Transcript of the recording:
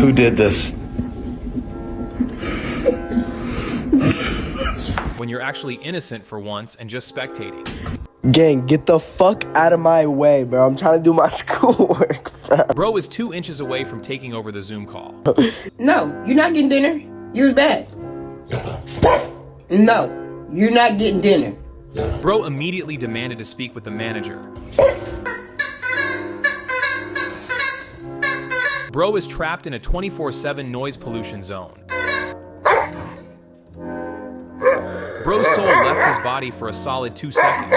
Who did this? When you're actually innocent for once and just spectating. Gang, get the fuck out of my way, bro. I'm trying to do my schoolwork, bro. Bro is 2 inches away from taking over the Zoom call. No, you're not getting dinner. You're bad. No, you're not getting dinner. Bro immediately demanded to speak with the manager. Bro is trapped in a 24/7 noise pollution zone. Bro's soul left his body for a solid 2 seconds.